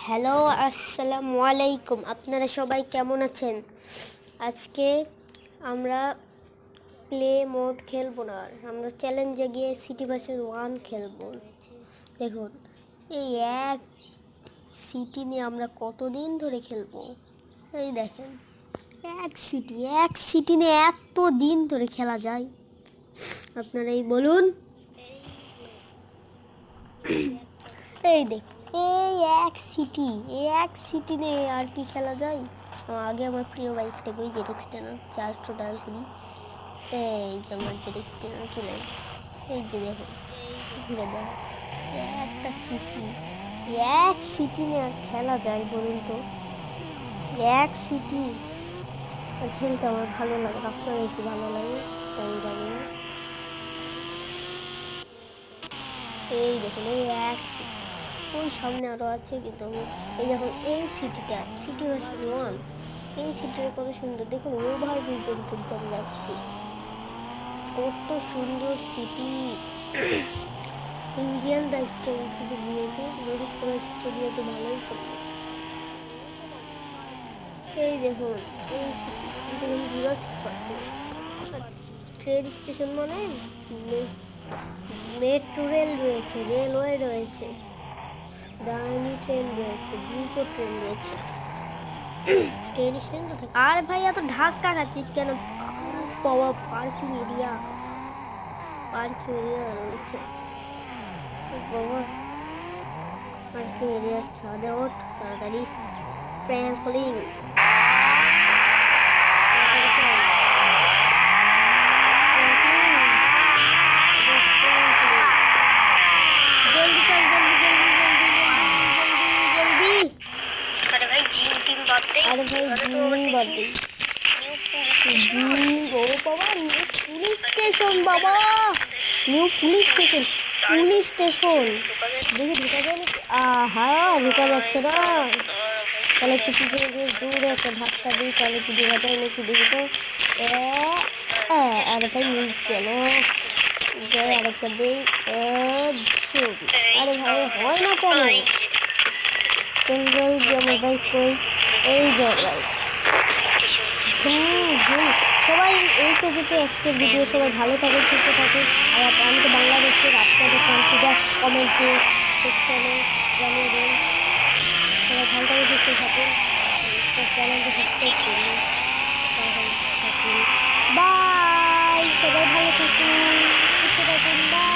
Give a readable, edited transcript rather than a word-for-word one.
Hello, আসসালামু আলাইকুম। আপনারা সবাই কেমন আছেন? আজকে আমরা প্লে মোড খেলবো না, আমরা চ্যালেঞ্জে গিয়ে সিটি ভার্সেস 1 খেলবো। দেখুন, এই এক সিটি নিয়ে আমরা কতদিন ধরে খেলবো। এই দেখেন, এক সিটি নিয়ে এত দিন ধরে খেলা যায়? আপনারাই বলুন। এই দেখ, এই এক সিটি নিয়ে আর কি খেলা যায়? আগে আমার প্রিয় বাইকটা করি, জেটেক্স টেনার 400 টাকা করি। এই যে আমার জেটেক্স টেনার চলে যায়। এই যে দেখো, ঘুরে দেখা একটা সিটি, এক সিটি নিয়ে আর খেলা যায় বলুন তো? এক সিটি খেলতে আমার ভালো লাগে, আপনার একটু ভালো লাগে আমি জানি না। এই দেখুন, এই এক সিটি, ওই সামনে আরও আছে, কিন্তু এই দেখুন এই সিটিটা, সিটি ভার্সেস 1, এই সিটিটা কত সুন্দর। দেখুন ওভার ব্রিজের উপর দিয়ে যাচ্ছি, কত সুন্দর সিটি। ইন্ডিয়ান রেস্টুরেন্ট থেকে দিয়েছে, যদি কোনো স্টুডিও তো ভালোই করবে। এই দেখুন এই সিটি, দেখুন জুরাসিক পার্ক, ট্রেন স্টেশন মানে মেট্রো রেল রয়েছে, রেলওয়ে রয়েছে, দামি ট্রেন রয়েছে, দ্রুত ট্রেন রয়েছে। ট্রেন স্টেশন তো থাকে। আর ভাই এত ধাক্কা খাচ্ছিস কেন? বাবা, পার্কিং এরিয়া রয়েছে বাবা, পার্কিং এরিয়ার ছাদে ওঠ তাড়াতাড়ি। ট্রাম্পলিং, আরে ভাই ও বাবা, নিউ পুলিশ স্টেশন, বাবা নিউ পুলিশ স্টেশন, দেখি ঢুকা যায় নাকি? আহা, ঢুকা যাচ্ছে না। তাহলে একটু পিছনে গিয়ে দূরে একটা ধাক্কা দিই, তাহলে কি ঢোকা যায় নাকি দেখি তো। আরে ভাই মিস গেল, আরেকটা দিই। আরে ভাই হয় না কেন? আমার বাইক কই? এই যে বাইক। সবাই এই তো যেতে আজকের ভিডিও, সবাই ভালো থাকে, সুস্থ থাকে। আর আমি তো বাংলাদেশের, আপনাদের কনফিডেন্স কমেন্টে সেকশনে জানিয়ে দেন। সবাই ভালো থাকে, সুস্থ থাকুন, চ্যানেলটা সাবস্ক্রাইব করুন। বাই, সবাই ভালো থাকুন, সুস্থ থাকুন, বাই।